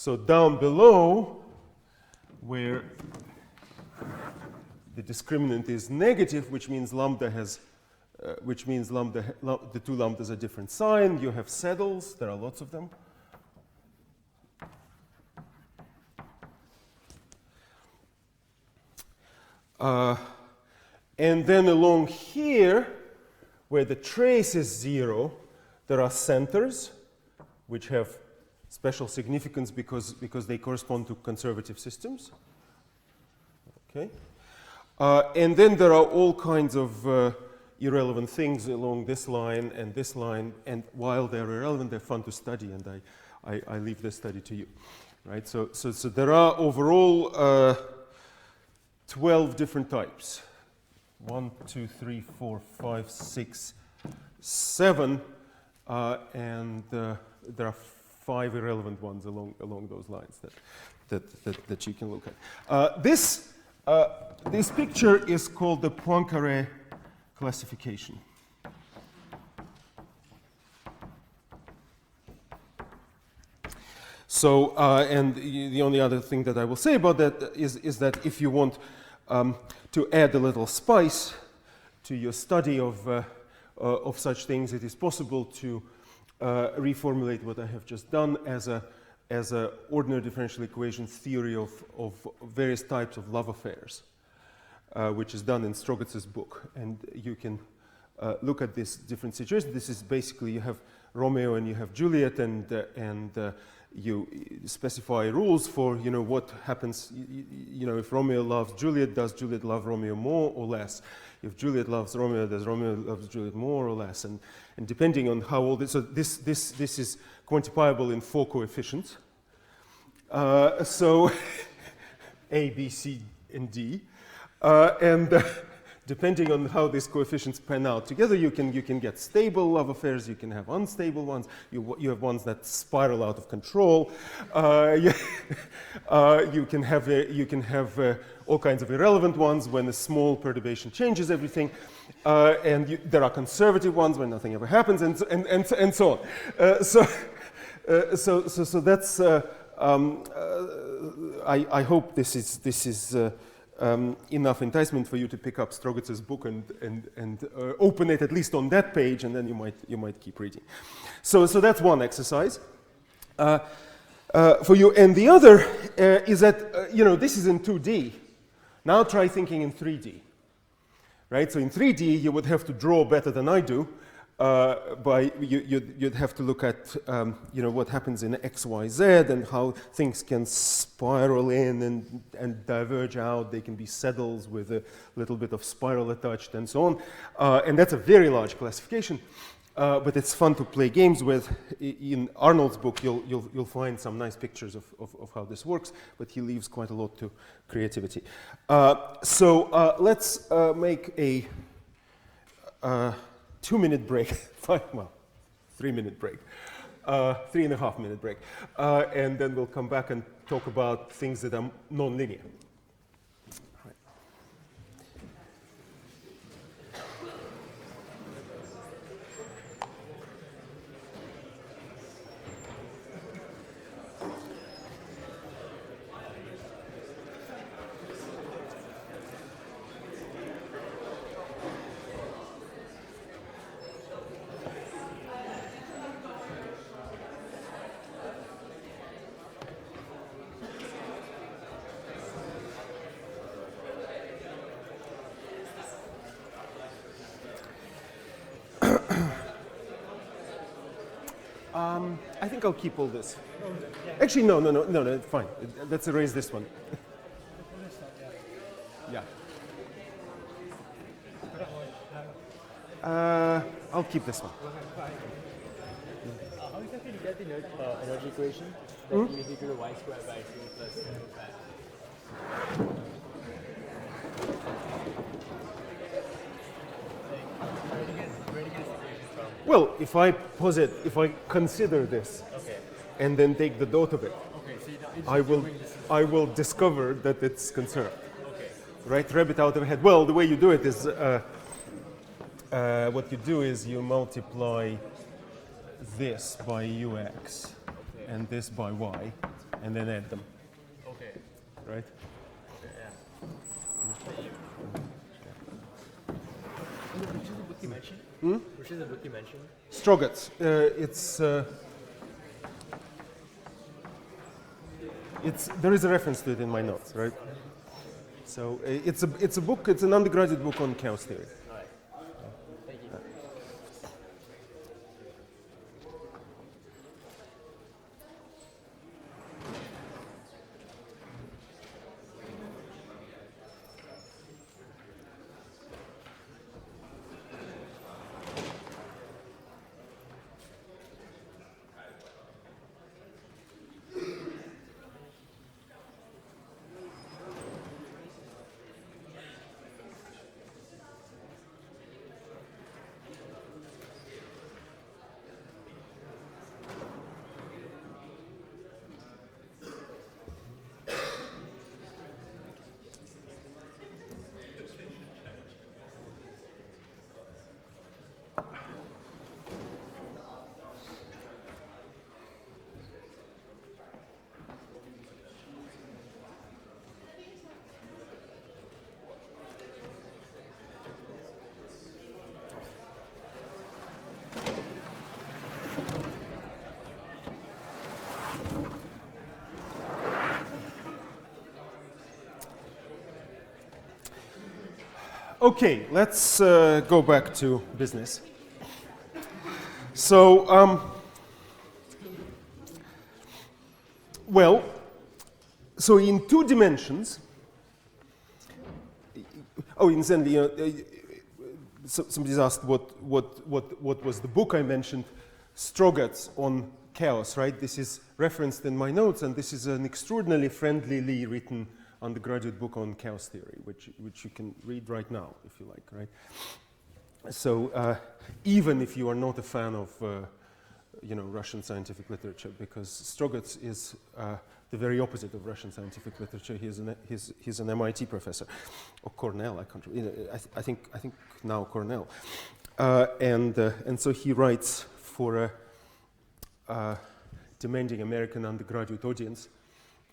So down below, where the discriminant is negative, which means lambda has, the two lambdas are different sign. You have saddles. There are lots of them. And then along here, where the trace is 0, there are centers, which have special significance because they correspond to conservative systems. Okay. And then there are all kinds of irrelevant things along this line, and while they're irrelevant, they're fun to study, and I leave this study to you. Right? So there are overall 12 different types. 1, 2, 3, 4, 5, 6, 7, and there are 5 irrelevant ones along those lines that you can look at. This picture is called the Poincaré classification. So, and the only other thing that I will say about that is that if you want to add a little spice to your study of such things, it is possible to reformulate what I have just done as a ordinary differential equation theory of various types of love affairs, which is done in Strogatz's book. And you can look at this different situation. This is basically, you have Romeo and you have Juliet, and you specify rules for, what happens, if Romeo loves Juliet, does Juliet love Romeo more or less? If Juliet loves Romeo, does Romeo love Juliet more or less? And depending on how old so this is quantifiable in 4 coefficients. So A, B, C, and D. And depending on how these coefficients pan out together, you can get stable love affairs, you can have unstable ones, you have ones that spiral out of control, you can have all kinds of irrelevant ones when a small perturbation changes everything, and there are conservative ones when nothing ever happens, and so on. So that's I hope this is enough enticement for you to pick up Strogatz's book and open it at least on that page, and then you might keep reading. So that's one exercise for you. And the other is that this is in 2D. Now try thinking in 3D. Right? So in 3D you would have to draw better than I do. You'd have to look at what happens in X, Y, Z, and how things can spiral in and diverge out. They can be saddles with a little bit of spiral attached, and so on. And that's a very large classification, but it's fun to play games with. In Arnold's book, you'll find some nice pictures of how this works, but he leaves quite a lot to creativity. So let's make a 2-minute break, 3-minute break, 3.5-minute break, and then we'll come back and talk about things that are nonlinear. I think I'll keep all this. Actually, no, fine. Let's erase this one. Yeah. I'll keep this one. How exactly do you get the energy equation? That you equal to y squared by 2 plus Where do you get this equation from? Well, if I consider this, okay, and then take the dot of it, okay, so I will discover that it's conserved. Okay. Right? Rabbit out of a hat. Well, the way you do it is, what you do is you multiply this by ux and this by y, and then add them, Okay. right? Yeah. Which is the book you mentioned? Which is the book you mentioned? Strogatz. There is a reference to it in my notes, right? So it's a book. It's an undergraduate book on chaos theory. All right. Thank you. Okay, let's go back to business. So, well, so in 2 dimensions, oh, incidentally, somebody's asked what was the book I mentioned, Strogatz on chaos, right? This is referenced in my notes, and this is an extraordinarily friendlily written undergraduate book on chaos theory, which you can read right now, if you like, right? So even if you are not a fan of, Russian scientific literature, because Strogatz is the very opposite of Russian scientific literature. He's an MIT professor, or Cornell. I can't. I think now Cornell, and so he writes for a demanding American undergraduate audience,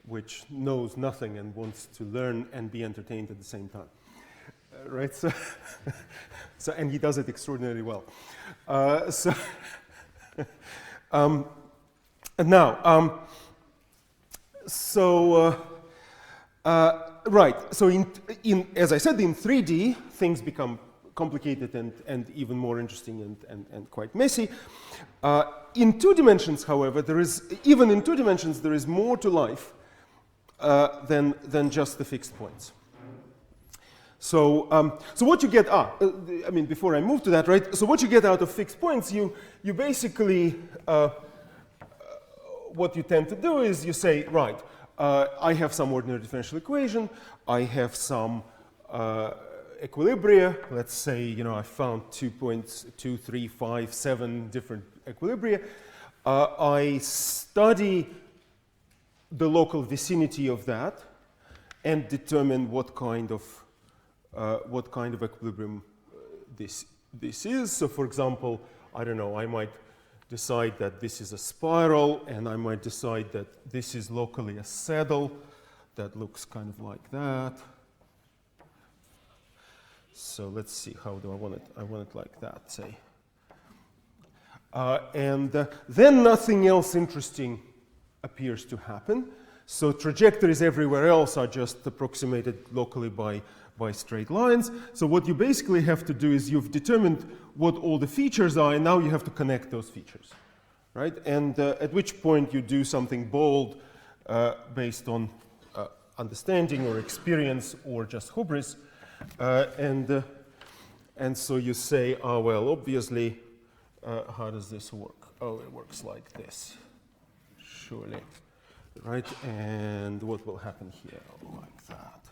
which knows nothing and wants to learn and be entertained at the same time, right? So, and he does it extraordinarily well. Right. So in as I said, in 3D things become complicated and even more interesting and quite messy. In 2 dimensions, however, there is more to life than just the fixed points. So what you get, before I move to that, right? So what you get out of fixed points, you basically, what you tend to do is you say, right, I have some ordinary differential equation, I have some equilibria. Let's say, I found 2 points, 2, 3, 5, 7 different equilibria. I study the local vicinity of that and determine what kind of equilibrium this is. So, for example, I don't know, I might decide that this is a spiral, and I might decide that this is locally a saddle that looks kind of like that. So let's see, how do I want it? I want it like that, say. Then nothing else interesting appears to happen. So trajectories everywhere else are just approximated locally by straight lines. So what you basically have to do is you've determined what all the features are, and now you have to connect those features, right? And at which point you do something bold based on understanding or experience or just hubris. And so you say, oh, well, obviously, how does this work? Oh, it works like this, surely, right? And what will happen here? Oh, like that.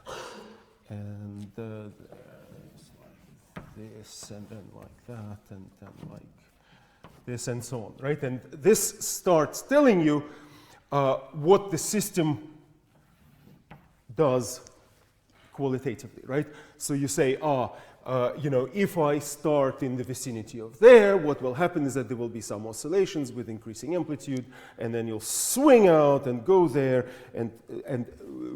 And like this, and then like that, and then like this, and so on, right? And this starts telling you what the system does qualitatively, right? So you say, you know, if I start in the vicinity of there, what will happen is that there will be some oscillations with increasing amplitude, and then you'll swing out and go there and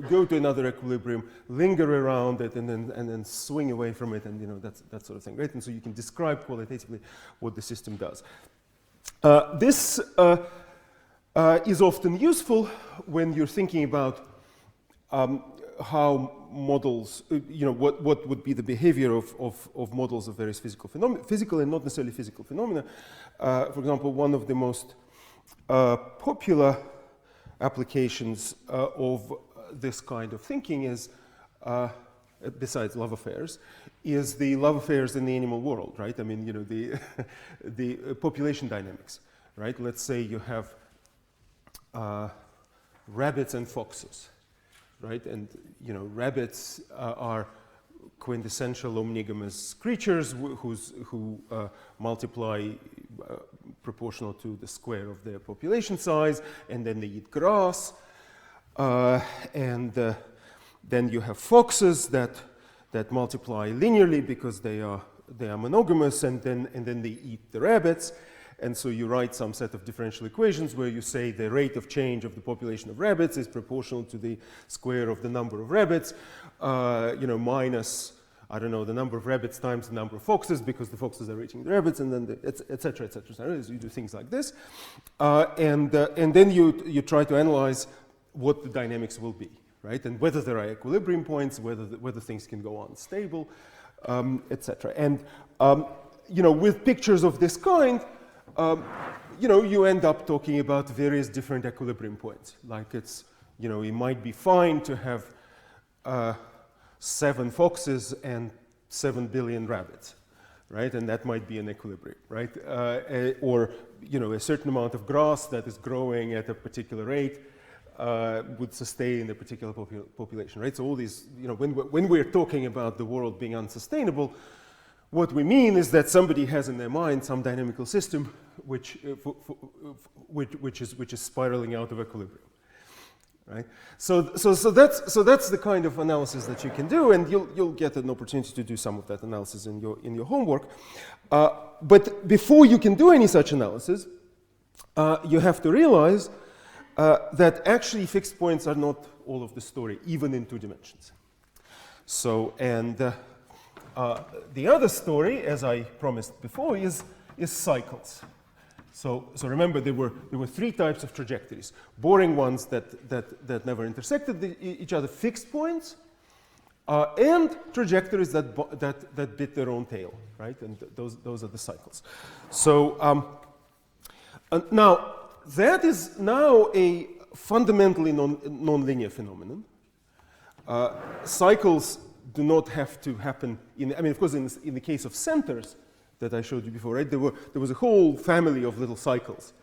go to another equilibrium, linger around it, and then swing away from it, and you know, that sort of thing, right? And so you can describe qualitatively what the system does. This is often useful when you're thinking about how models, you know, what would be the behavior of models of various physical and not necessarily physical phenomena. For example, one of the most popular applications of this kind of thinking is, besides love affairs, is the love affairs in the animal world, right? I mean, you know, the population dynamics, right? Let's say you have rabbits and foxes, right? And you know, rabbits are quintessential omnigamous creatures who multiply proportional to the square of their population size, and then they eat grass. And then you have foxes that multiply linearly because they are monogamous, and then they eat the rabbits. And so you write some set of differential equations where you say the rate of change of the population of rabbits is proportional to the square of the number of rabbits, you know, minus, I don't know, the number of rabbits times the number of foxes, because the foxes are eating the rabbits, and then et cetera, et cetera. So you do things like this. And then you try to analyze what the dynamics will be, right? And whether there are equilibrium points, whether things can go on stable, et cetera. And, you know, with pictures of this kind, you know, you end up talking about various different equilibrium points. Like it's, you know, it might be fine to have 7 foxes and 7 billion rabbits, right? And that might be an equilibrium, right? Or, you know, a certain amount of grass that is growing at a particular rate would sustain a particular population, right? So all these, you know, when we're talking about the world being unsustainable, what we mean is that somebody has in their mind some dynamical system which is spiraling out of equilibrium, right? So that's the kind of analysis that you can do, and you'll get an opportunity to do some of that analysis in your homework. But before you can do any such analysis, you have to realize that actually fixed points are not all of the story, even in 2 dimensions. So, and the other story, as I promised before, is cycles. So remember, there were 3 types of trajectories: boring ones that never intersected each other, fixed points, and trajectories that bit their own tail, right? And those are the cycles. So now that is now a fundamentally non-linear phenomenon. Cycles do not have to happen in, I mean, of course, in the case of centers that I showed you before, right, there was a whole family of little cycles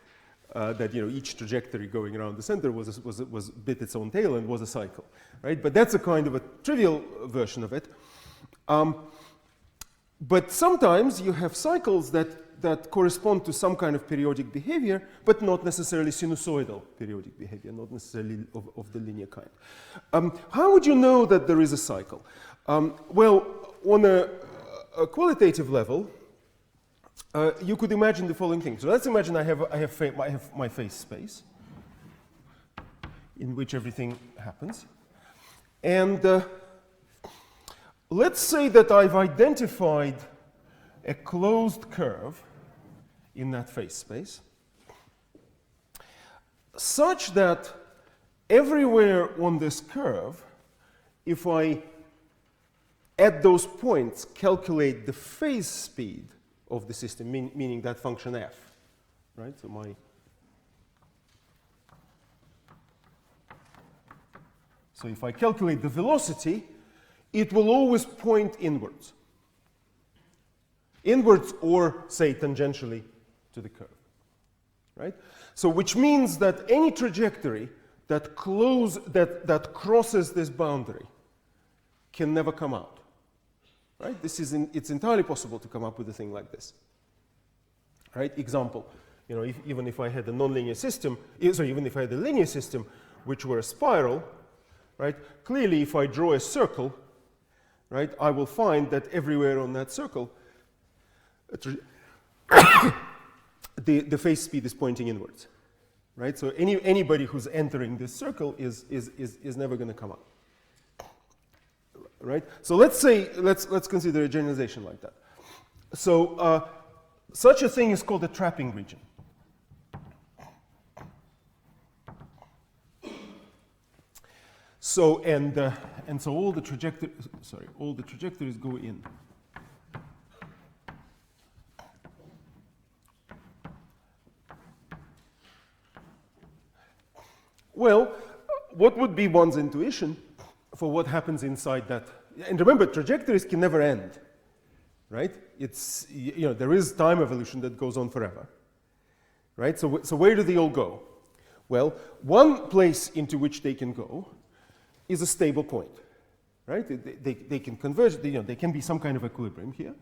that, you know, each trajectory going around the center was bit its own tail and was a cycle, right? But that's a kind of a trivial version of it. But sometimes you have cycles that correspond to some kind of periodic behavior, but not necessarily sinusoidal periodic behavior, not necessarily of the linear kind. How would you know that there is a cycle? Well, on a qualitative level, you could imagine the following thing. So let's imagine I have my phase space in which everything happens. And let's say that I've identified a closed curve in that phase space such that everywhere on this curve, if I at those points calculate the phase speed of the system, meaning that function f, right? So if I calculate the velocity, it will always point inwards. Inwards, or say tangentially to the curve, right? So which means that any trajectory that crosses this boundary can never come out, right? It's entirely possible to come up with a thing like this, right? Example, you know, even if I had a nonlinear system, even if I had a linear system which were a spiral, right? Clearly, if I draw a circle, right, I will find that everywhere on that circle, the phase speed is pointing inwards, right? So anybody who's entering this circle is never going to come up, right? So let's consider a generalization like that. So such a thing is called a trapping region. So and so all the trajectories go in. Well, what would be one's intuition for what happens inside that? And remember, trajectories can never end, right? It's, there is time evolution that goes on forever, right? So where do they all go? Well, one place into which they can go is a stable point, right? They can converge, they can be some kind of equilibrium here.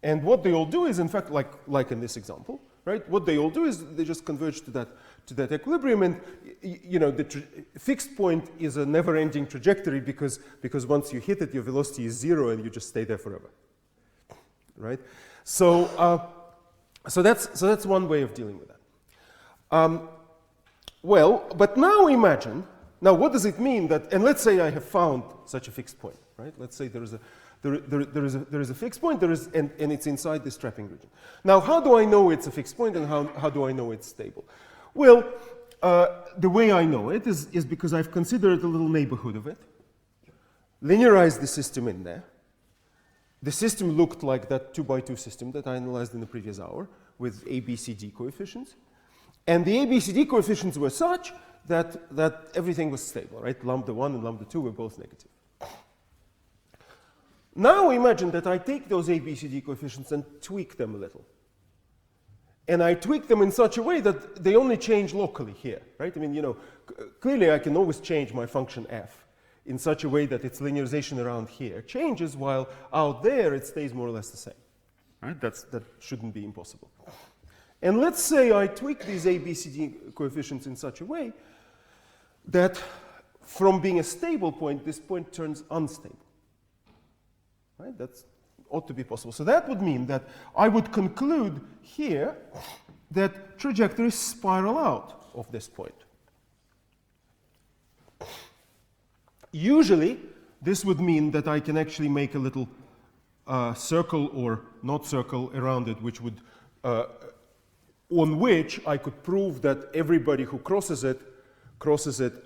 And what they all do is, in fact, like in this example, right? What they all do is they just converge to that equilibrium, and the fixed point is a never-ending trajectory because once you hit it, your velocity is 0, and you just stay there forever, right? So that's one way of dealing with that. Well, but now imagine. Now, what does it mean that? And let's say I have found such a fixed point, right? Let's say there is a fixed point, and it's inside this trapping region. Now, how do I know it's a fixed point, and how do I know it's stable? Well, the way I know it is because I've considered a little neighborhood of it, linearized the system in there. The system looked like that 2x2 system that I analyzed in the previous hour with ABCD coefficients. And the ABCD coefficients were such that everything was stable, right? Lambda 1 and lambda 2 were both negative. Now imagine that I take those ABCD coefficients and tweak them a little. And I tweak them in such a way that they only change locally here, right? I mean, clearly I can always change my function f in such a way that its linearization around here changes, while out there it stays more or less the same, right? That shouldn't be impossible. And let's say I tweak these ABCD coefficients in such a way that from being a stable point, this point turns unstable. Right? That ought to be possible. So that would mean that I would conclude here that trajectories spiral out of this point. Usually, this would mean that I can actually make a little circle or not circle around it, which would, on which I could prove that everybody who crosses it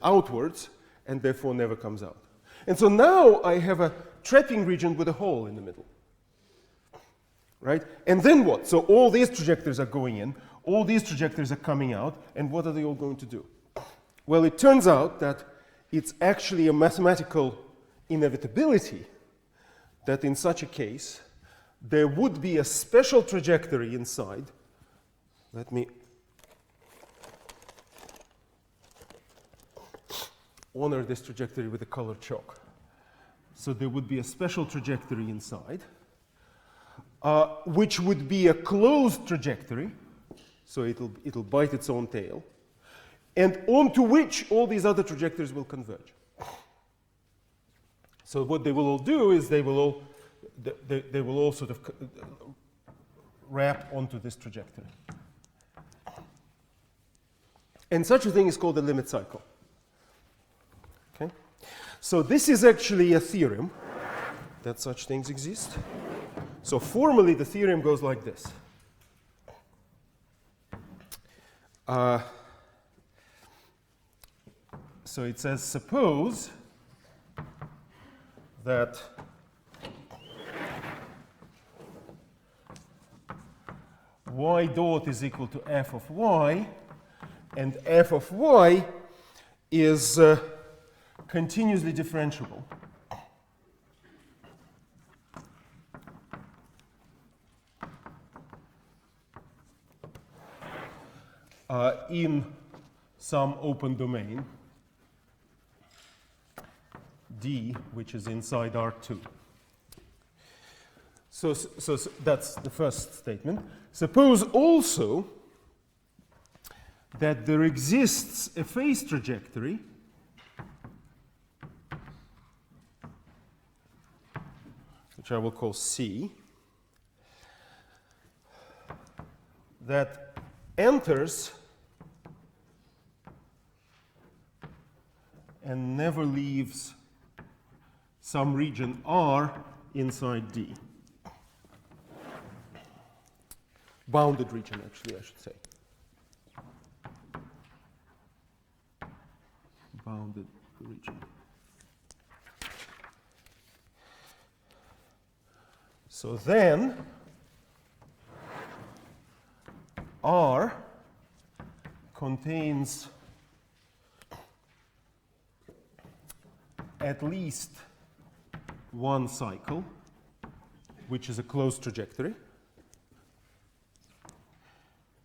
outwards and therefore never comes out. And so now I have a trapping region with a hole in the middle, right? And then what? So all these trajectories are going in, all these trajectories are coming out, and what are they all going to do? Well, it turns out that it's actually a mathematical inevitability that in such a case, there would be a special trajectory inside. Let me honor this trajectory with a colored chalk. So there would be a special trajectory inside, which would be a closed trajectory. So it'll bite its own tail, and onto which all these other trajectories will converge. So what they will all do is they will all sort of wrap onto this trajectory. And such a thing is called a limit cycle. Okay? So this is actually a theorem that such things exist. So formally, the theorem goes like this. So it says, suppose that y dot is equal to f of y, and f of y is continuously differentiable. In some open domain D, which is inside R2. So that's the first statement. Suppose also that there exists a phase trajectory which I will call C, that enters and never leaves some region R inside D. Bounded region, actually, I should say. Bounded region. So then, R contains at least one cycle, which is a closed trajectory.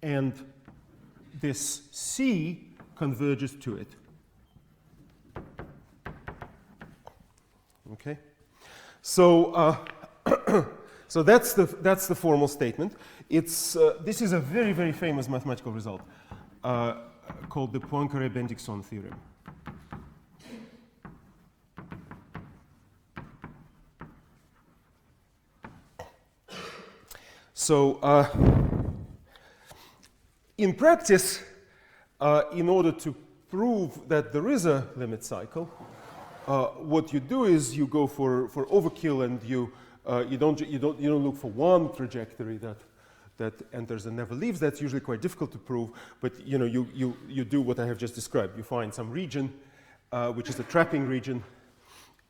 And this C converges to it. Okay? So, so that's the formal statement. It's, this is a very, very famous mathematical result called the Poincaré-Bendixson theorem. So, in practice, in order to prove that there is a limit cycle, what you do is you go for overkill, and you don't look for one trajectory that enters and never leaves. That's usually quite difficult to prove. But you do what I have just described. You find some region, which is a trapping region,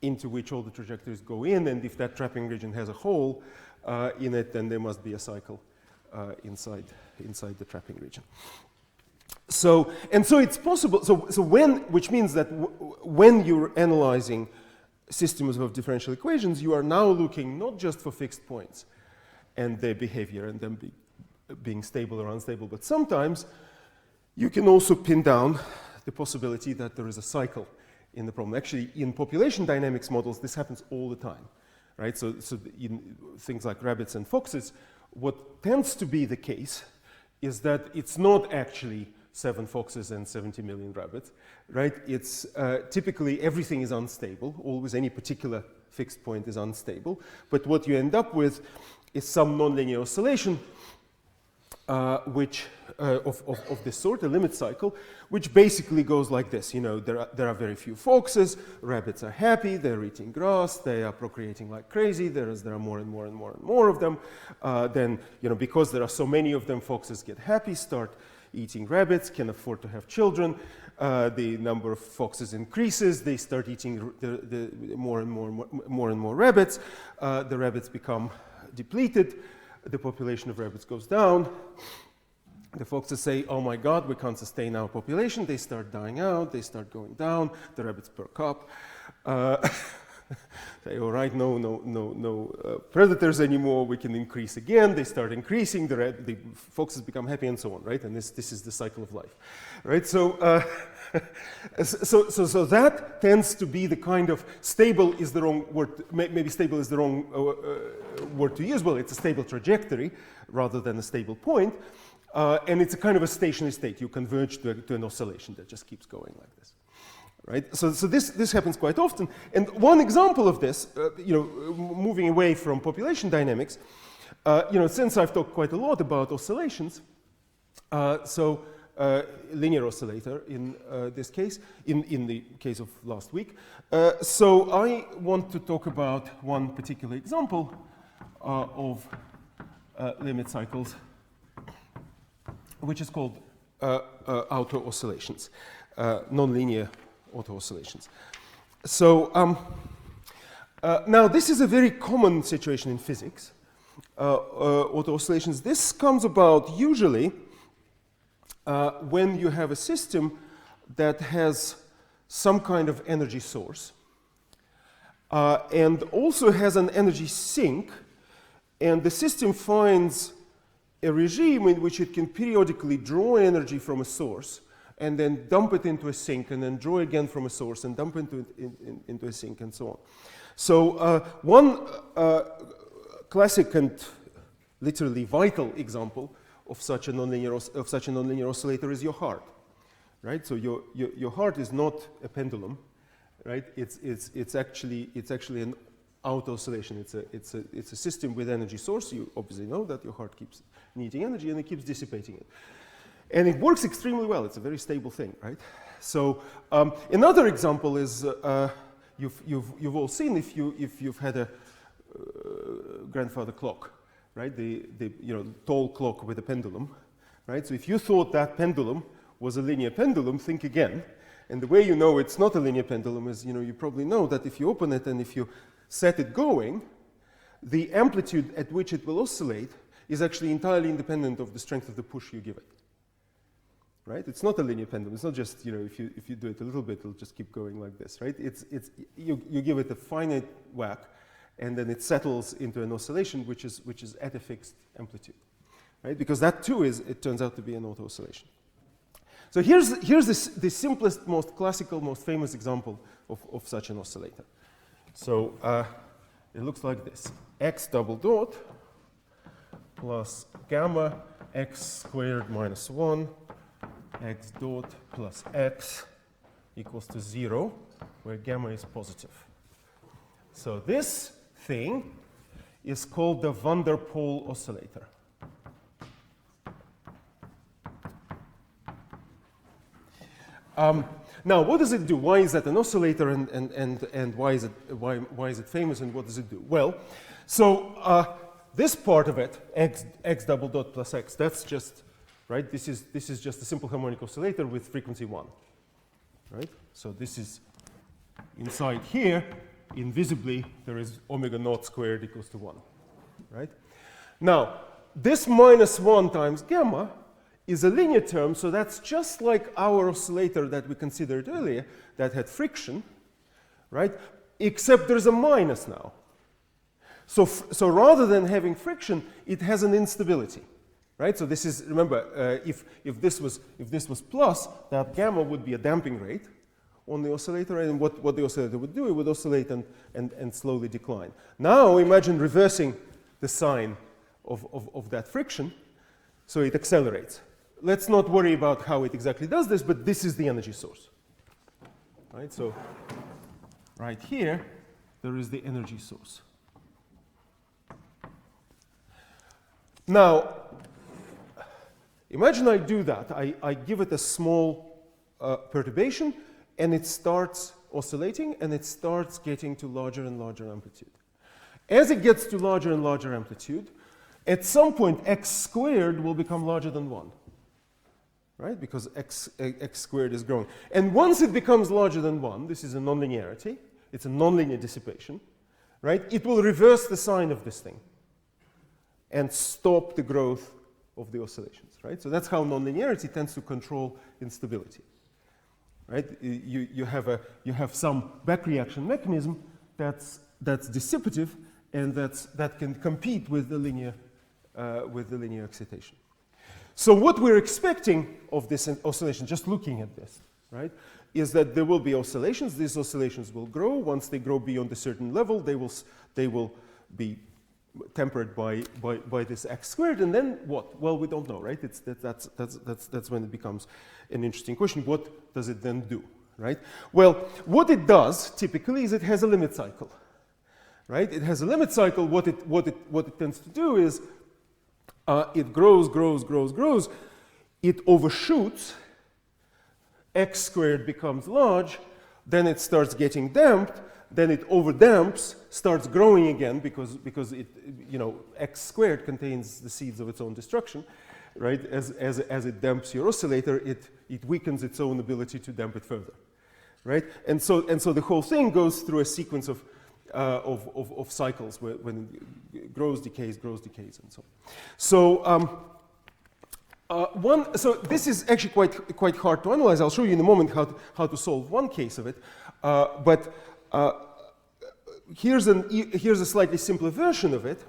into which all the trajectories go in. And if that trapping region has a hole in it, then there must be a cycle inside the trapping region. So it's possible. So which means that when you're analyzing systems of differential equations, you are now looking not just for fixed points and their behavior and them being stable or unstable, but sometimes you can also pin down the possibility that there is a cycle in the problem. Actually, in population dynamics models, this happens all the time, right? So in things like rabbits and foxes, what tends to be the case is that it's not actually 7 foxes and 70 million rabbits, right? It's typically everything is unstable. Always any particular fixed point is unstable. But what you end up with is some nonlinear oscillation, which of this sort, a limit cycle, which basically goes like this. There are very few foxes. Rabbits are happy. They're eating grass. They are procreating like crazy. There are more and more and more and more of them. Then, because there are so many of them, foxes get happy, start eating rabbits, can afford to have children. The number of foxes increases. They start eating the more and more rabbits. The rabbits become depleted. The population of rabbits goes down. The foxes say, oh my God, we can't sustain our population. They start dying out. They start going down. The rabbits perk up. Say, all right, no predators anymore. We can increase again. They start increasing. The foxes become happy, and so on, right? And this is the cycle of life, right? So, so that tends to be the kind of stable is the wrong word. Maybe stable is the wrong word to use. Well, it's a stable trajectory rather than a stable point, and it's a kind of a stationary state. You converge to an oscillation that just keeps going like this. Right? So this happens quite often. And one example of this, moving away from population dynamics, since I've talked quite a lot about oscillations, linear oscillator in this case, in the case of last week. So I want to talk about one particular example of limit cycles, which is called auto oscillations, nonlinear auto oscillations. So now this is a very common situation in physics, auto oscillations. This comes about usually when you have a system that has some kind of energy source and also has an energy sink, and the system finds a regime in which it can periodically draw energy from a source and then dump it into a sink, and then draw again from a source and dump it into a sink, and so on. So one classic and literally vital example of such a nonlinear oscillator is your heart, right? So your heart is not a pendulum, right? It's actually out oscillation. It's a system with energy source. You obviously know that your heart keeps needing energy and it keeps dissipating it. And it works extremely well. It's a very stable thing, right? So another example is you've all seen if you've had a grandfather clock, right? The tall clock with a pendulum, right? So if you thought that pendulum was a linear pendulum, think again. And the way you know it's not a linear pendulum is, you probably know that if you open it and if you set it going, the amplitude at which it will oscillate is actually entirely independent of the strength of the push you give it. Right? It's not a linear pendulum. It's not just, if you do it a little bit, it'll just keep going like this, right? You give it a finite whack, and then it settles into an oscillation which is at a fixed amplitude, right? Because that too it turns out to be an auto oscillation. So here's the simplest, most classical, most famous example of such an oscillator. So it looks like this: x double dot plus gamma x squared minus 1 x dot plus x equals to 0, where gamma is positive. So this thing is called the van der Pol oscillator. Now, what does it do? Why is that an oscillator, and why is it famous, and what does it do? Well, so this part of it, x double dot plus x, that's just, right? This is just a simple harmonic oscillator with frequency 1, right? So this is inside here. Invisibly, there is omega naught squared equals to 1, right? Now, this minus 1 times gamma is a linear term, so that's just like our oscillator that we considered earlier that had friction, right? Except there's a minus now. So rather than having friction, it has an instability, right? So this is, remember, if this was plus, that gamma would be a damping rate on the oscillator, and what the oscillator would do, it would oscillate and slowly decline. Now imagine reversing the sign of that friction, so it accelerates. Let's not worry about how it exactly does this, but this is the energy source, right? So right here, there is the energy source. Now, imagine I do that. I give it a small perturbation, and it starts oscillating, and it starts getting to larger and larger amplitude. As it gets to larger and larger amplitude, at some point, x squared will become larger than 1. Right? Because x squared is growing. And once it becomes larger than 1, this is a nonlinearity, it's a nonlinear dissipation, right? It will reverse the sign of this thing and stop the growth of the oscillations, right? So that's how nonlinearity tends to control instability, right? You have some back reaction mechanism that's dissipative and that can compete with the linear excitation. So what we're expecting of this oscillation, just looking at this, right, is that there will be oscillations. These oscillations will grow. Once they grow beyond a certain level, they will be tempered by this x squared. And then what? Well, we don't know, right? That's when it becomes an interesting question. What does it then do, right? Well, what it does typically is it has a limit cycle, right? It has a limit cycle. What it tends to do is it grows. It overshoots. X squared becomes large. Then it starts getting damped. Then it overdamps, starts growing again because it, x squared contains the seeds of its own destruction, right? As it damps your oscillator, it weakens its own ability to damp it further, right? And so the whole thing goes through a sequence of cycles when it grows, decays, and so on. So this is actually quite hard to analyze. I'll show you in a moment how to solve one case of it. But here's a slightly simpler version of it,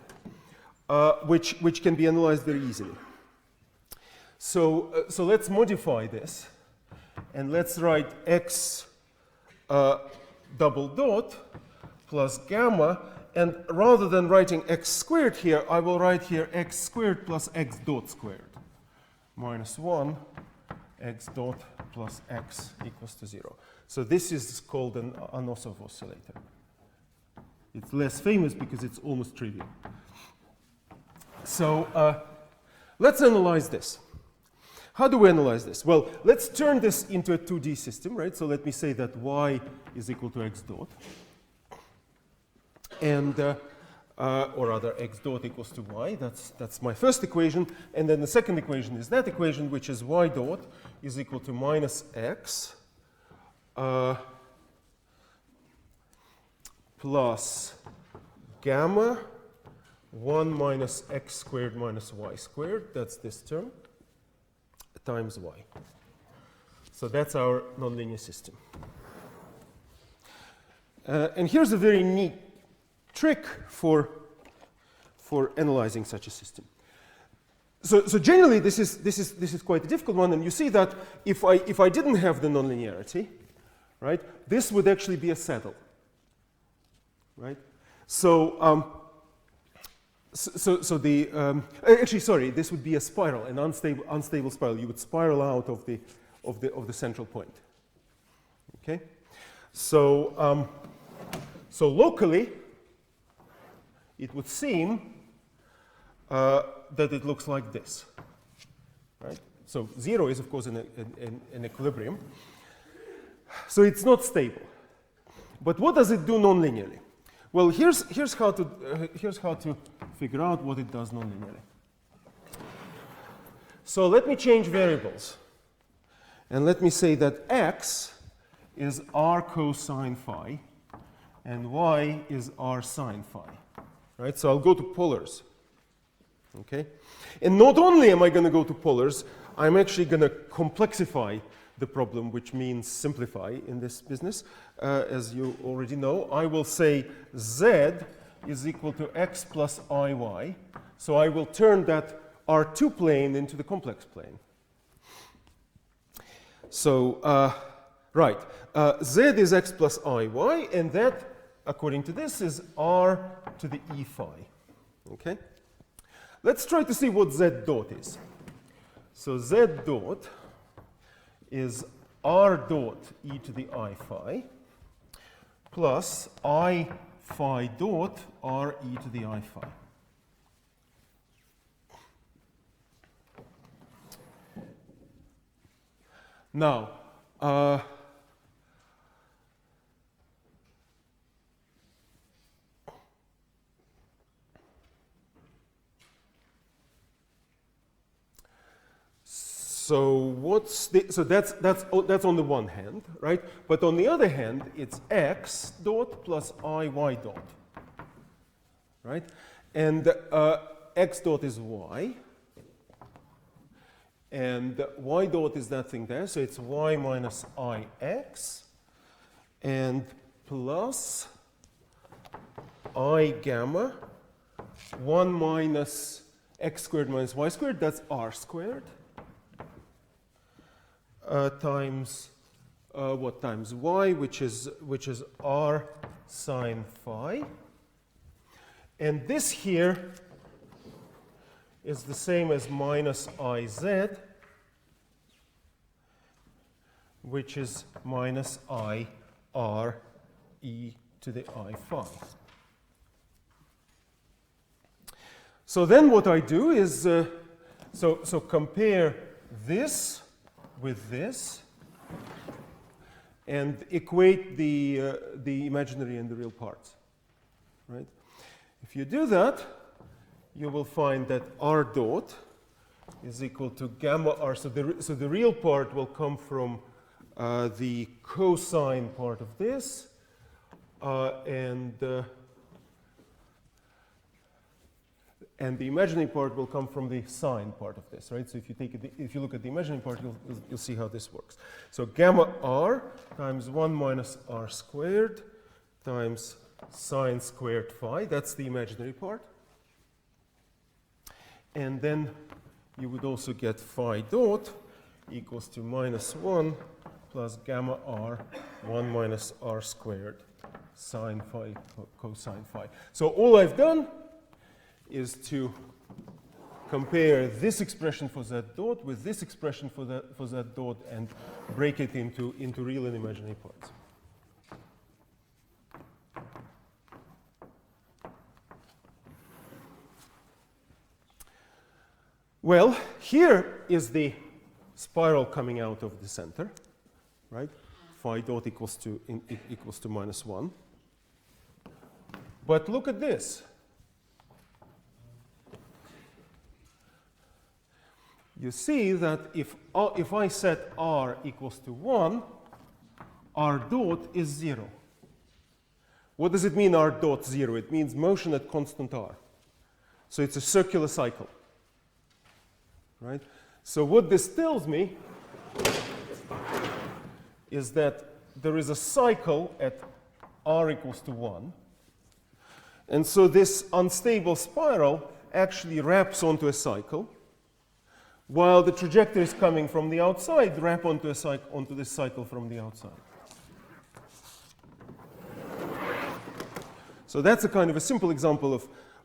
which can be analyzed very easily. So let's modify this, and let's write x double dot plus gamma, and rather than writing x squared here, I will write here x squared plus x dot squared minus 1 x dot plus x equals to 0. So this is called an Anosov oscillator. It's less famous because it's almost trivial. So let's analyze this. How do we analyze this? Well, let's turn this into a 2D system, right? So let me say that y is equal to x dot. And, or rather, x dot equals to y. That's my first equation. And then the second equation is that equation, which is y dot is equal to minus x plus gamma 1 minus x squared minus y squared. That's this term times y. So that's our nonlinear system. And here's a very neat trick for analyzing such a system. So generally, this is quite a difficult one, and you see that if I didn't have the nonlinearity, right, this would actually be a saddle, right? So actually, sorry, this would be a spiral, an unstable spiral. You would spiral out of the central point. Okay, so locally, it would seem that it looks like this, right? So 0 is, of course, an equilibrium. So it's not stable. But what does it do nonlinearly? Well, here's how to figure out what it does nonlinearly. So let me change variables. And let me say that x is r cosine phi, and y is r sine phi. Right? So I'll go to polars. Okay? And not only am I going to go to polars, I'm actually going to complexify the problem, which means simplify in this business. As you already know, I will say z is equal to x plus iy. So I will turn that R2 plane into the complex plane. So, right, z is x plus iy, and that, according to this, is r to the e phi. Okay? Let's try to see what z dot is. So z dot is r dot e to the I phi plus I phi dot r e to the I phi. Now, so that's on the one hand, right? But on the other hand, it's x dot plus iy dot, right? And x dot is y, and y dot is that thing there, so it's y minus ix, and plus I gamma 1 minus x squared minus y squared, that's r squared. Times what times y, which is r sine phi, and this here is the same as minus iz, which is minus I r e to the I phi. So then what I do is so compare this with this and equate the imaginary and the real parts, right? If you do that, you will find that r dot is equal to gamma r. So the real part will come from the cosine part of this, and the imaginary part will come from the sine part of this, right? So if you look at the imaginary part, you'll see how this works. So gamma r times 1 minus r squared times sine squared phi, that's the imaginary part. And then you would also get phi dot equals to minus 1 plus gamma r 1 minus r squared sine phi cosine phi. So all I've done is to compare this expression for z dot with this expression for z dot and break it into real and imaginary parts. Well, here is the spiral coming out of the center, right? Phi dot equals to -1. But look at this. You see that if I set r equals to 1, r dot is 0. What does it mean, r dot 0? It means motion at constant r. So it's a circular cycle, right? So what this tells me is that there is a cycle at r equals to 1. And so this unstable spiral actually wraps onto a cycle, while the trajectories coming from the outside wrap onto this cycle from the outside. So that's a kind of a simple example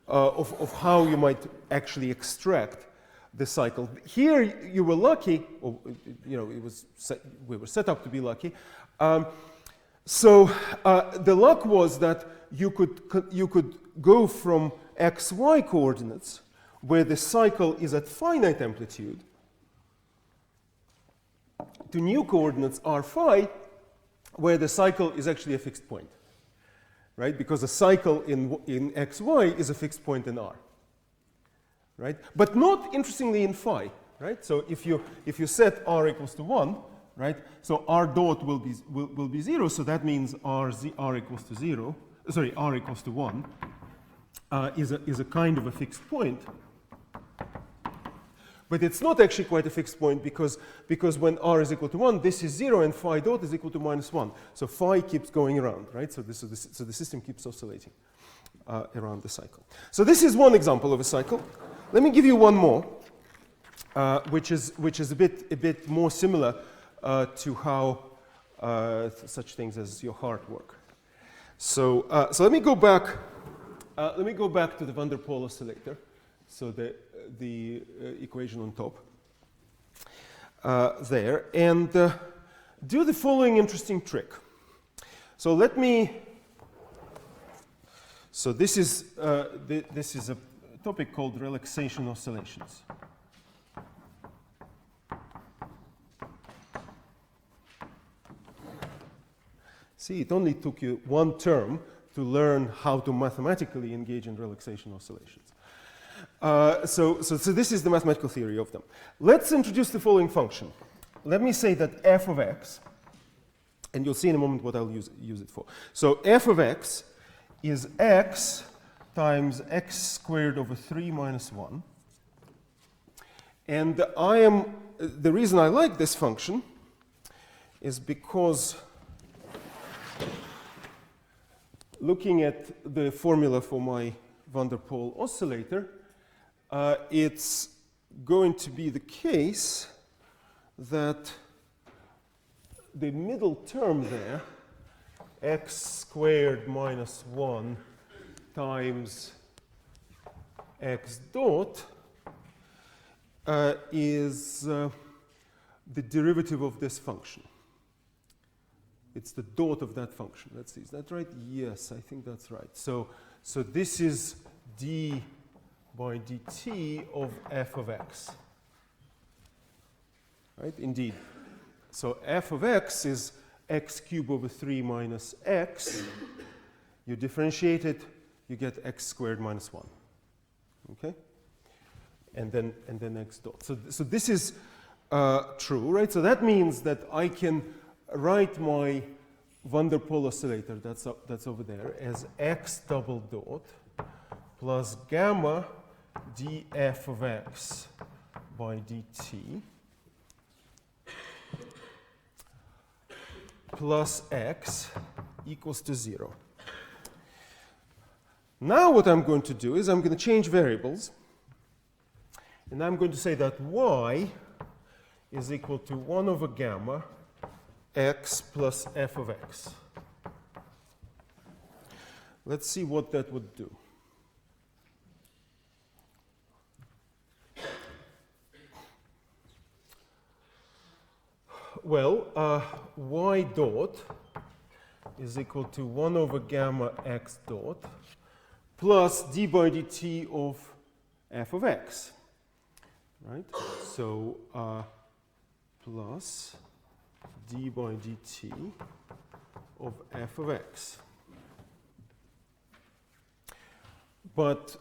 of how you might actually extract the cycle. Here you were lucky, or we were set up to be lucky. So the luck was that you could go from xy coordinates, where the cycle is at finite amplitude, to new coordinates r phi, where the cycle is actually a fixed point, right? Because a cycle in xy is a fixed point in r, right? But not, interestingly, in phi, right? So if you set r equals to 1, right? So r dot will be 0, so that means r equals to 0. Sorry, r equals to 1 is a kind of a fixed point. But it's not actually quite a fixed point because when r is equal to 1, this is 0 and phi dot is equal to -1. So phi keeps going around, right? So the system keeps oscillating around the cycle. So this is one example of a cycle. Let me give you one more, which is a bit more similar to how such things as your heart work. So let me go back. Let me go back to the van der Pol oscillator. So the equation on top there, and do the following interesting trick. So let me. So this is a topic called relaxation oscillations. See, it only took you one term to learn how to mathematically engage in relaxation oscillations. So this is the mathematical theory of them. Let's introduce the following function. Let me say that f of x, and you'll see in a moment what I'll use it for. So f of x is x times x squared over 3 minus 1. And the reason I like this function is because looking at the formula for my van der Pol oscillator, it's going to be the case that the middle term there, x squared minus 1 times x dot, is the derivative of this function. It's the dot of that function. Let's see, is that right? Yes, I think that's right. So this is d by dt of f of x. Right? Indeed. So f of x is x cubed over 3 minus x. You differentiate it, you get x squared minus 1. Okay? And then x dot. So this is true, right? So that means that I can write my van der Pol oscillator, that's over there, as x double dot plus gamma df of x by dt plus x equals to 0. Now what I'm going to do is I'm going to change variables, and I'm going to say that y is equal to 1 over gamma x plus f of x. Let's see what that would do. Well, y dot is equal to 1 over gamma x dot plus d by dt of f of x. right? So plus d by dt of f of x. But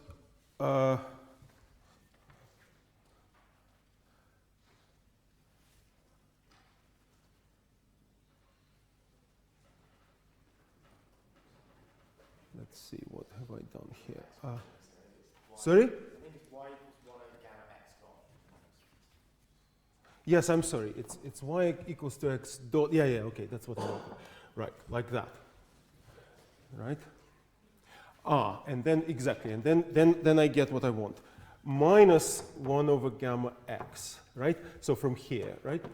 let's see, what have I done here? Sorry? Yes, I'm sorry. It's y equals to x dot. Yeah, okay, that's what I wanted. Right, like that. Right? And then exactly, and then I get what I want. Minus 1 over gamma x, right? So from here, right?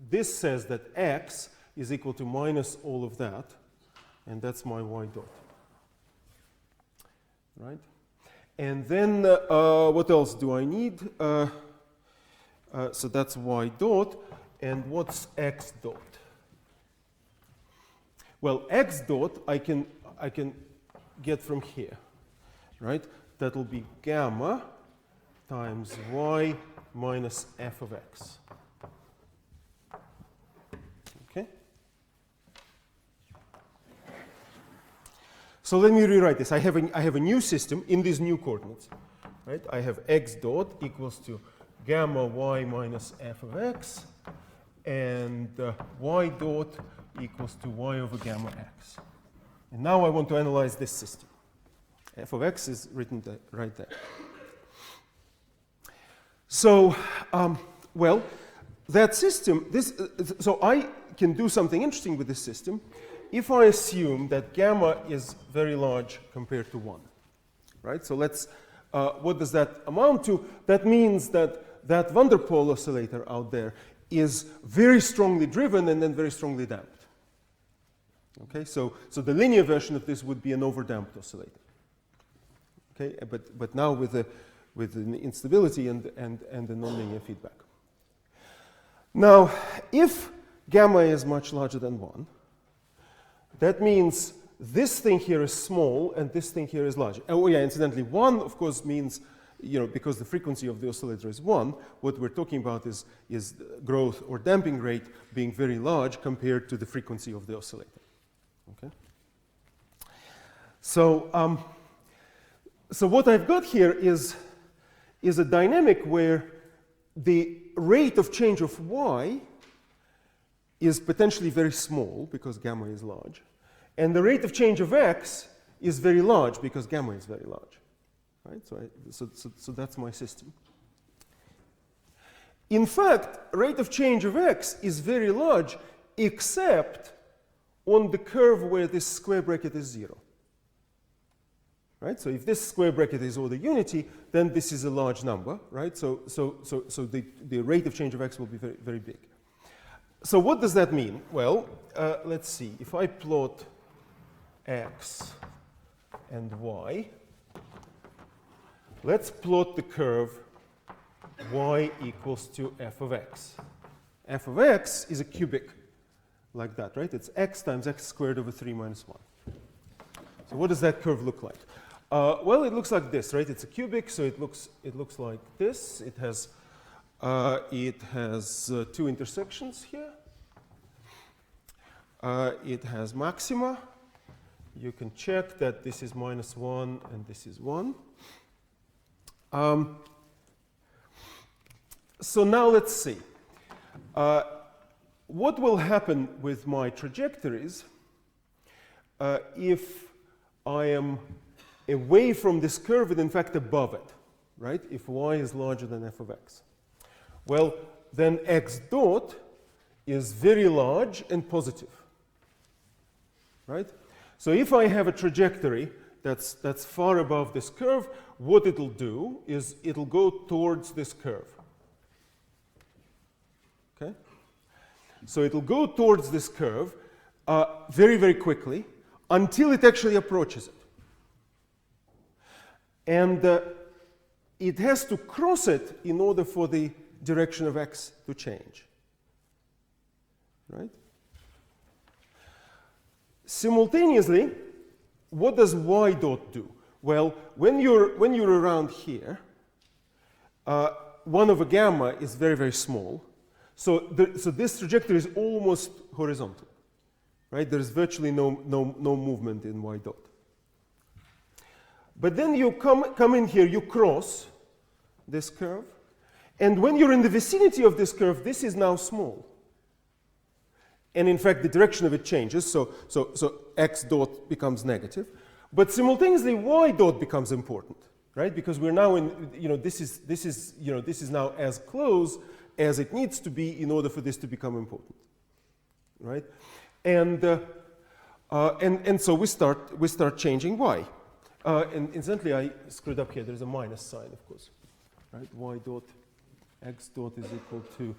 This says that x is equal to minus all of that, and that's my y dot. Right? And then what else do I need? So that's y dot, and what's x dot? Well, x dot I can get from here, right? That'll be gamma times y minus f of x. Okay? So let me rewrite this. I have a new system in these new coordinates, right? I have x dot equals to gamma y minus f of x, and y dot equals to y over gamma x. And now I want to analyze this system. F of x is written right there. So, well, that system, so I can do something interesting with this system if I assume that gamma is very large compared to 1. Right? So let's, what does that amount to? That means that van der Pol oscillator out there is very strongly driven and then very strongly damped. Okay, so the linear version of this would be an overdamped oscillator. Okay, but now with the instability and the nonlinear feedback. Now, if gamma is much larger than 1, that means this thing here is small and this thing here is large. Oh yeah, incidentally, 1 of course means, you know, because the frequency of the oscillator is 1, what we're talking about is growth or damping rate being very large compared to the frequency of the oscillator. Okay. So, so what I've got here is a dynamic where the rate of change of y is potentially very small because gamma is large, and the rate of change of x is very large because gamma is very large. Right? So that's my system. In fact, rate of change of x is very large except on the curve where this square bracket is 0. Right? So if this square bracket is order unity, then this is a large number, right? So the rate of change of x will be very, very big. So what does that mean? Well, let's see. If I plot x and y, let's plot the curve y equals to f of x. F of x is a cubic like that, right? It's x times x squared over 3 minus 1. So what does that curve look like? Well, it looks like this, right? It's a cubic, so it looks like this. It has two intersections here. It has maxima. You can check that this is minus 1 and this is 1. So now let's see. What will happen with my trajectories if I am away from this curve and in fact above it, right? If y is larger than f of x. Well, then x dot is very large and positive, right? So if I have a trajectory that's far above this curve, what it'll do is it'll go towards this curve. Okay? So it'll go towards this curve very, very quickly until it actually approaches it. And it has to cross it in order for the direction of x to change. Right? Simultaneously, what does y dot do? Well, when you're around here, 1 over gamma is very, very small. So this trajectory is almost horizontal, right? There's virtually no movement in y dot. But then you come in here, you cross this curve. And when you're in the vicinity of this curve, this is now small. And in fact, the direction of it changes. So x dot becomes negative. But simultaneously, y dot becomes important, right? Because we're now in, this is now as close as it needs to be in order for this to become important, right? And so we start changing y. And incidentally, I screwed up here. There's a minus sign, of course, right? Y dot x dot is equal to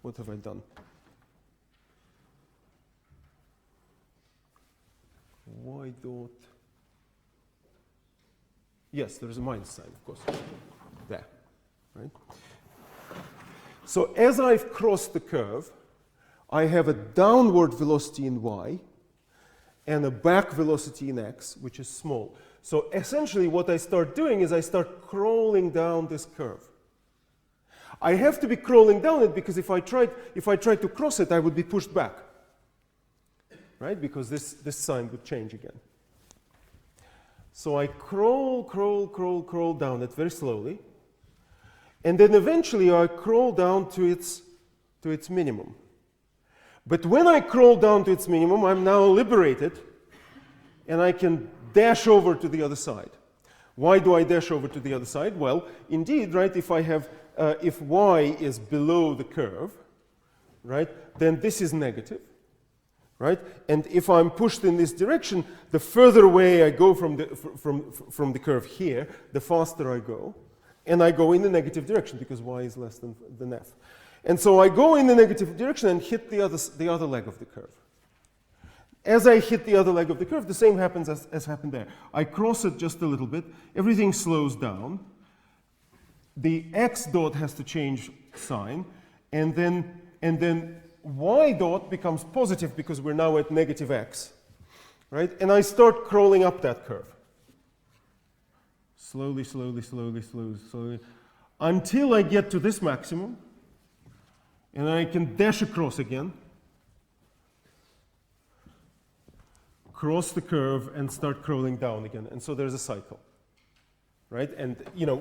what have I done? Y dot. Yes, there is a minus sign, of course. There, right? So as I've crossed the curve, I have a downward velocity in y and a back velocity in x, which is small. So essentially what I start doing is I start crawling down this curve. I have to be crawling down it because if I tried to cross it, I would be pushed back, right? Because this sign would change again. So I crawl down it very slowly. And then eventually I crawl down to its minimum. But when I crawl down to its minimum, I'm now liberated, and I can dash over to the other side. Why do I dash over to the other side? Well, indeed, right, if y is below the curve, right, then this is negative, right? And if I'm pushed in this direction, the further away I go from the curve here, the faster I go. And I go in the negative direction because y is less than f. And so I go in the negative direction and hit the other leg of the curve. As I hit the other leg of the curve, the same happens as happened there. I cross it just a little bit. Everything slows down. The x dot has to change sign. And then y dot becomes positive because we're now at negative x. Right? And I start crawling up that curve. Slowly, until I get to this maximum, and I can dash across again, cross the curve, and start crawling down again. And so there's a cycle, right? And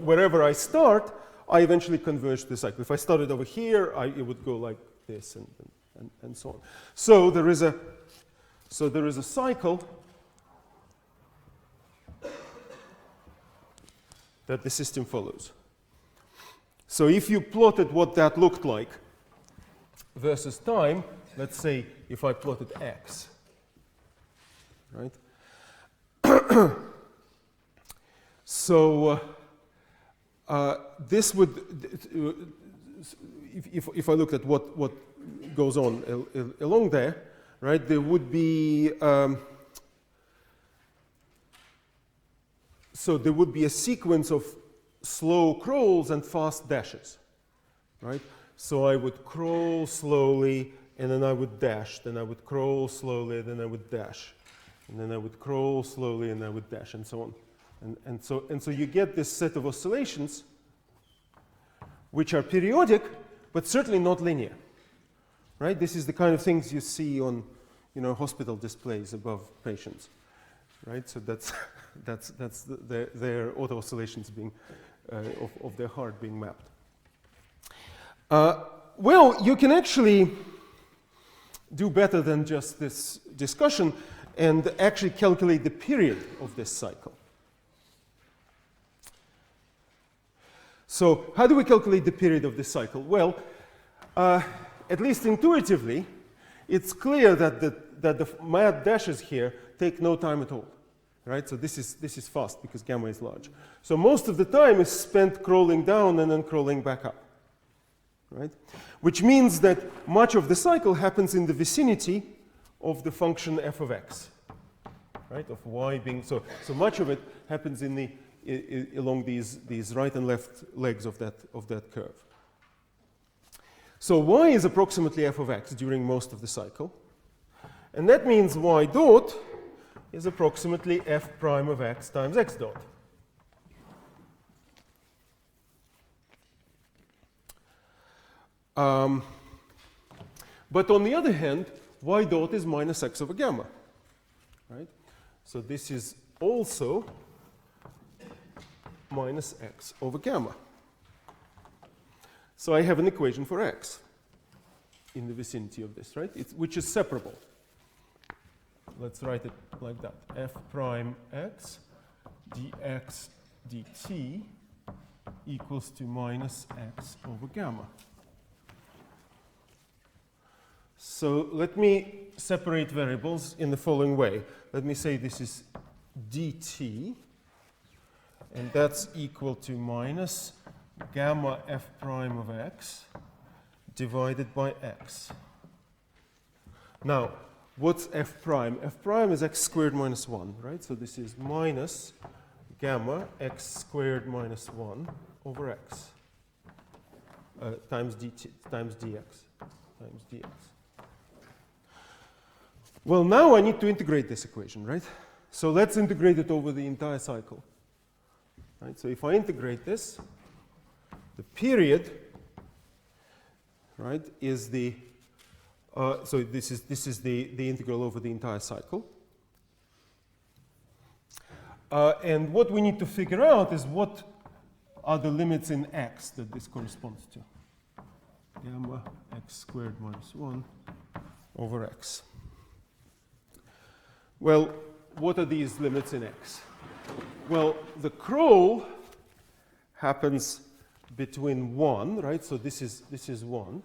wherever I start, I eventually converge to the cycle. If I started over here, it would go like this, and so on. So there is a cycle that the system follows. So if you plotted what that looked like versus time, let's say if I plotted x, right? So this would, if I looked at what goes on along there, right, there would be, so there would be a sequence of slow crawls and fast dashes, right? So I would crawl slowly, and then I would dash. Then I would crawl slowly, and then I would dash. And then I would crawl slowly, and I would dash, and so on. And so you get this set of oscillations, which are periodic, but certainly not linear, right? This is the kind of things you see on, hospital displays above patients, right? So that's their auto oscillations being of their heart being mapped. Well, you can actually do better than just this discussion and actually calculate the period of this cycle. So how do we calculate the period of this cycle? Well, at least intuitively, it's clear that the mad dashes here take no time at all. Right? So this is fast because gamma is large. So most of the time is spent crawling down and then crawling back up. Right? Which means that much of the cycle happens in the vicinity of the function f of x. Right? Of y being so much of it happens along these right and left legs of that curve. So y is approximately f of x during most of the cycle. And that means y dot is approximately f prime of x times x dot. But on the other hand, y dot is minus x over gamma, right? So this is also minus x over gamma. So I have an equation for x in the vicinity of this, right? Which is separable. Let's write it like that. F prime x dx dt equals to minus x over gamma. So let me separate variables in the following way. Let me say this is dt, and that's equal to minus gamma f prime of x divided by x. Now, what's f prime? F prime is x squared minus 1, right? So this is minus gamma x squared minus 1 over x times dt times dx times dx. Well, now I need to integrate this equation, right? So let's integrate it over the entire cycle. Right? So if I integrate this, the period, right, is the so this is the integral over the entire cycle. And what we need to figure out is what are the limits in x that this corresponds to. Gamma x squared minus 1 over x. Well, what are these limits in x? Well, the crawl happens between 1, right? So this is 1.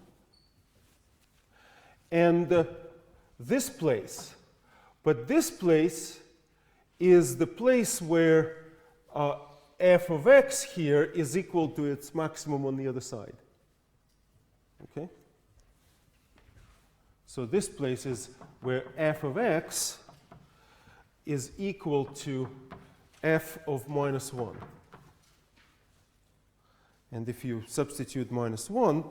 And this place. But this place is the place where f of x here is equal to its maximum on the other side. Okay? So this place is where f of x is equal to f of minus 1. And if you substitute minus 1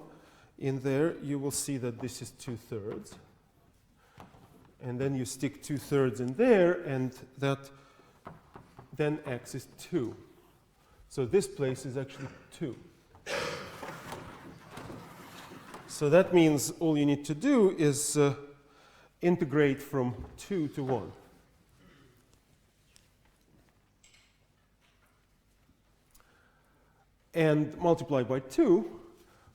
in there, you will see that this is 2/3. And then you stick 2/3 in there, and that then x is 2. So this place is actually 2. So that means all you need to do is integrate from 2 to 1. And multiply by 2,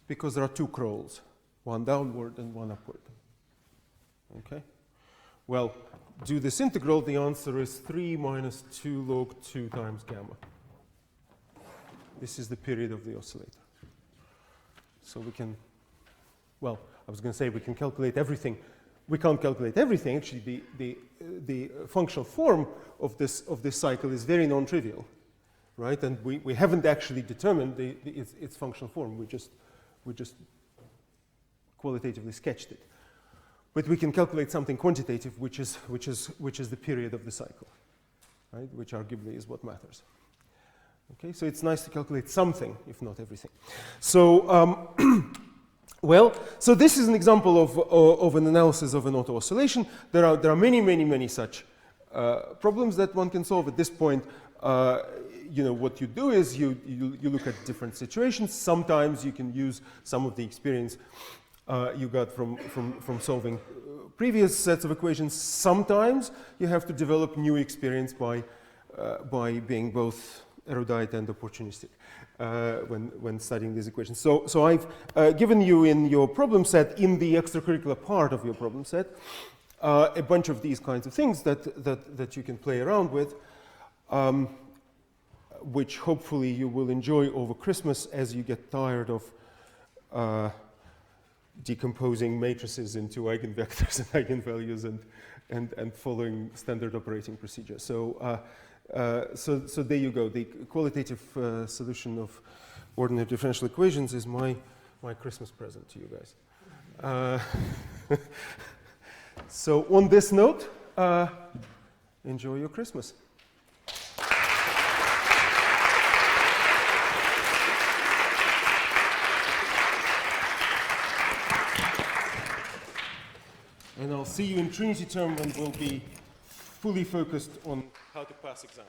because there are 2 crawls, one downward and one upward. Okay? Well, do this integral, the answer is 3 minus 2 log 2 times gamma. This is the period of the oscillator. So we can, well, I was going to say we can calculate everything. We can't calculate everything. Actually, the functional form of this cycle is very non-trivial. Right, and we haven't actually determined its functional form. We just qualitatively sketched it. But we can calculate something quantitative, which is the period of the cycle, right? Which arguably is what matters. Okay, so it's nice to calculate something, if not everything. So, well, so this is an example of an analysis of an auto oscillation. There are many such problems that one can solve at this point. You know, what you do is you look at different situations. Sometimes you can use some of the experience you got from solving previous sets of equations. Sometimes you have to develop new experience by being both erudite and opportunistic when studying these equations. So I've given you in your problem set, in the extracurricular part of your problem set, a bunch of these kinds of things that you can play around with. Which hopefully you will enjoy over Christmas as you get tired of decomposing matrices into eigenvectors and eigenvalues and following standard operating procedure. So there you go. The qualitative solution of ordinary differential equations is my Christmas present to you guys. So on this note, enjoy your Christmas. And I'll see you in Trinity term when we'll be fully focused on how to pass exams.